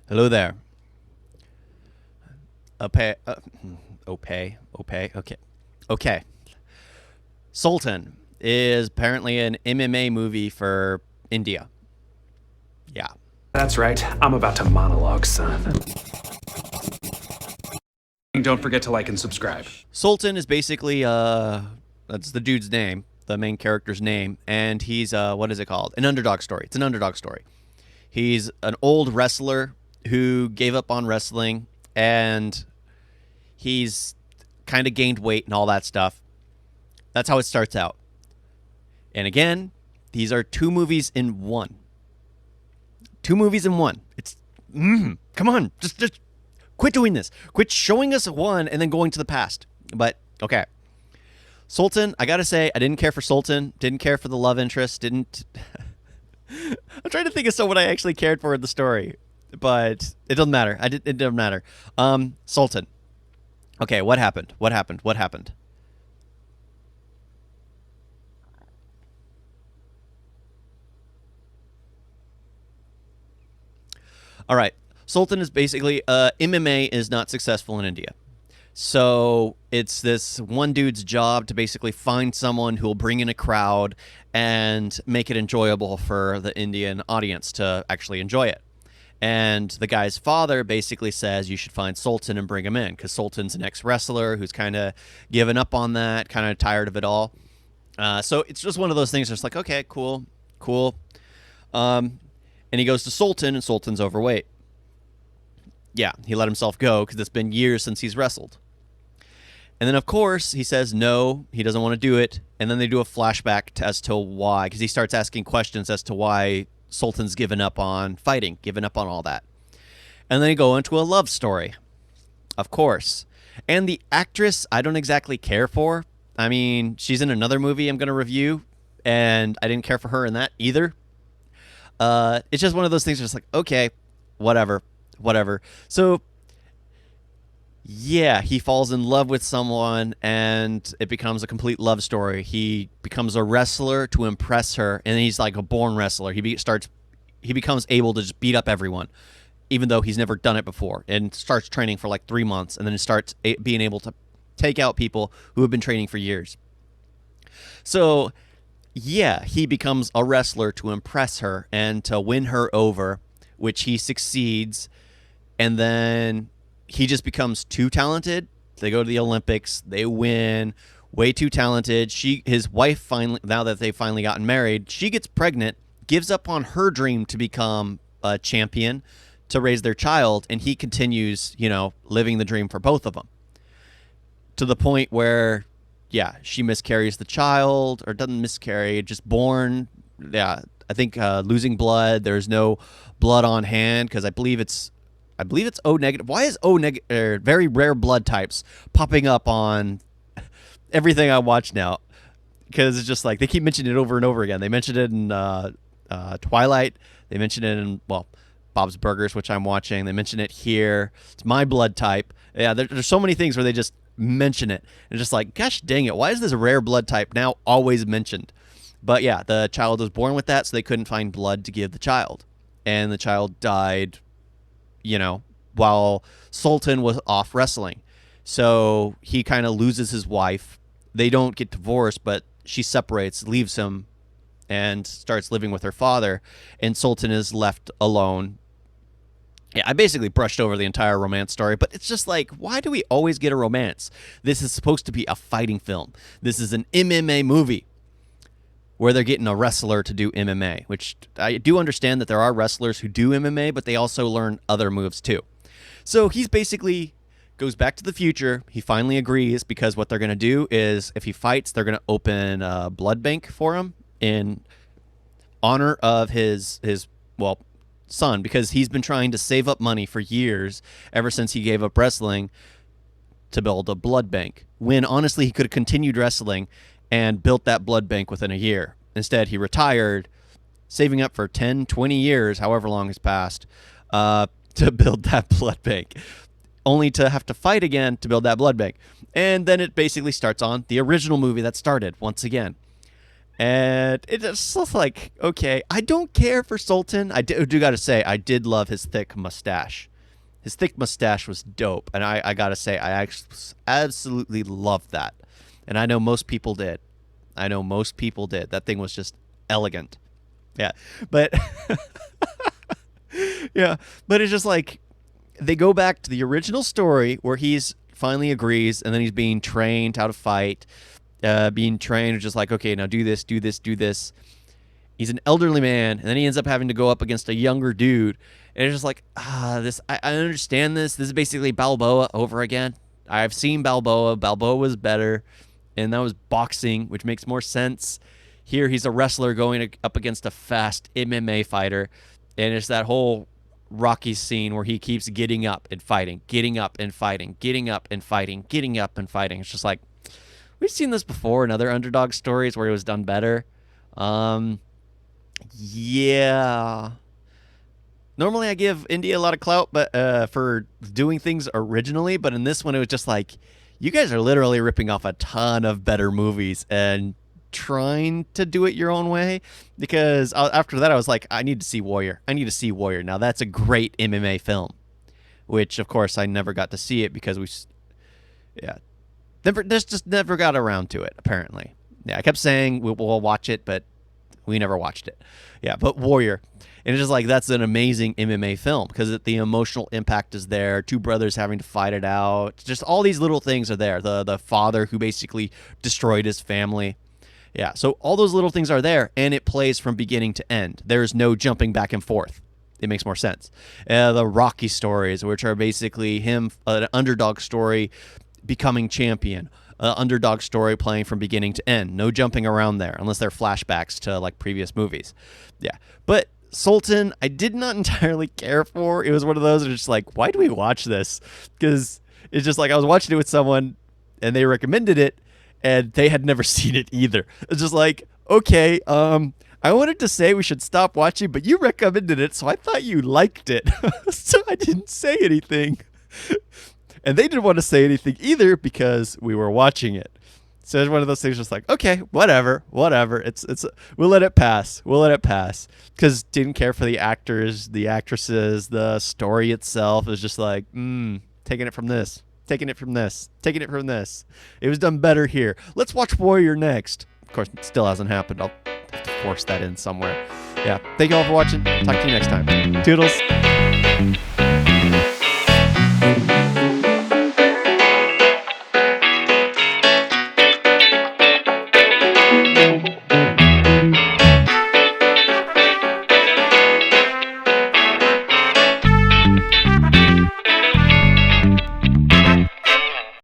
Hello there. Opay. Opay. Okay. Okay. Sultan is apparently an MMA movie for India. Yeah. That's right. I'm about to monologue, son. Don't forget to like and subscribe. Sultan is basically that's the dude's name, the main character's name, and he's what is it called? An underdog story. It's an underdog story. He's an old wrestler who gave up on wrestling, and he's kind of gained weight and all that stuff. That's how it starts out. And again, these are two movies in one. Two movies in one. It's come on, just quit doing this. Quit showing us one and then going to the past. But okay, Sultan. I gotta say, I didn't care for Sultan. Didn't care for the love interest. Didn't. I'm trying to think of someone I actually cared for in the story, but it doesn't matter. It doesn't matter. Sultan. Okay, what happened? What happened? What happened? All right. Sultan is basically MMA is not successful in India. So it's this one dude's job to basically find someone who will bring in a crowd and make it enjoyable for the Indian audience to actually enjoy it. And the guy's father basically says you should find Sultan and bring him in because Sultan's an ex-wrestler who's kind of given up on that, kind of tired of it all. So it's just one of those things. Just like, okay, cool, cool. And he goes to Sultan, and Sultan's overweight. Yeah, he let himself go because it's been years since he's wrestled. And then, of course, he says no, he doesn't want to do it. And then they do a flashback as to why, because he starts asking questions as to why Sultan's given up on fighting, given up on all that. And then they go into a love story, of course. And the actress, I don't exactly care for. I mean, she's in another movie I'm going to review, and I didn't care for her in that either. It's just one of those things just like, okay, whatever. So yeah, he falls in love with someone and it becomes a complete love story. He becomes a wrestler to impress her, and he's like a born wrestler. He becomes able to just beat up everyone, even though he's never done it before, and starts training for like 3 months, and then starts being able to take out people who have been training for years. So yeah, he becomes a wrestler to impress her and to win her over, which he succeeds. And then he just becomes too talented. They go to the Olympics. They win. Way too talented. His wife finally, now that they've finally gotten married, she gets pregnant, gives up on her dream to become a champion to raise their child, and he continues, living the dream for both of them. To the point where, yeah, she miscarries the child, or doesn't miscarry, just born. Yeah, I think losing blood. There's no blood on hand because I believe it's O negative. Why is O negative? Very rare blood types popping up on everything I watch now, because it's just like they keep mentioning it over and over again. They mentioned it in Twilight. They mentioned it in Bob's Burgers, which I'm watching. They mention it here. It's my blood type. Yeah, there's so many things where they just mention it and just like, gosh dang it, why is this rare blood type now always mentioned? But yeah, the child was born with that, so they couldn't find blood to give the child, and the child died while Sultan was off wrestling. So he kind of loses his wife. They don't get divorced, but she separates, leaves him, and starts living with her father, and Sultan is left alone. Yeah, I basically brushed over the entire romance story, but it's just like, why do we always get a romance? This is supposed to be a fighting film. This is an MMA movie where they're getting a wrestler to do MMA, which I do understand that there are wrestlers who do MMA, but they also learn other moves too. So he's basically goes back to the future. He finally agrees because what they're going to do is if he fights, they're going to open a blood bank for him in honor of his son, because he's been trying to save up money for years, ever since he gave up wrestling, to build a blood bank, when honestly he could have continued wrestling and built that blood bank within a year. Instead, he retired, saving up for 10, 20 years, however long has passed, to build that blood bank, only to have to fight again to build that blood bank. And then it basically starts on the original movie that started once again. And it's just like, okay, I don't care for Sultan. I do got to say, I did love his thick mustache. His thick mustache was dope. And I got to say, I actually absolutely loved that. And I know most people did. That thing was just elegant. Yeah. But, yeah. But it's just like, they go back to the original story where he's finally agrees and then he's being trained how to fight. Being trained, just like, okay, now do this, do this, do this. He's an elderly man, and then he ends up having to go up against a younger dude. And it's just like, this. I understand this. This is basically Balboa over again. I've seen Balboa. Balboa was better, and that was boxing, which makes more sense. Here, he's a wrestler going up against a fast MMA fighter, and it's that whole Rocky scene where he keeps getting up and fighting, getting up and fighting, getting up and fighting, getting up and fighting. It's just like, we've seen this before in other underdog stories where it was done better. Yeah. Normally I give India a lot of clout, but for doing things originally, but in this one it was just like, you guys are literally ripping off a ton of better movies and trying to do it your own way. Because after that I was like, I need to see Warrior. Now that's a great MMA film, which of course I never got to see it because just never got around to it, apparently. Yeah, I kept saying we'll watch it, but we never watched it. Yeah, but Warrior. And it's just like, that's an amazing MMA film because the emotional impact is there. Two brothers having to fight it out. Just all these little things are there. The father who basically destroyed his family. Yeah, so all those little things are there, and it plays from beginning to end. There's no jumping back and forth. It makes more sense. The Rocky stories, which are basically him, an underdog story, becoming champion, underdog story playing from beginning to end. No jumping around there unless they're flashbacks to like previous movies. Yeah. But Sultan, I did not entirely care for. It was one of those that just like, why do we watch this? Because it's just like I was watching it with someone and they recommended it and they had never seen it either. It's just like, okay, I wanted to say we should stop watching, but you recommended it, so I thought you liked it. So I didn't say anything. And they didn't want to say anything either because we were watching it. So it's one of those things just like, okay, whatever. It's we'll let it pass. Because didn't care for the actors, the actresses, the story itself. It was just like, taking it from this. It was done better here. Let's watch Warrior next. Of course, it still hasn't happened. I'll have to force that in somewhere. Yeah. Thank you all for watching. Talk to you next time. Toodles.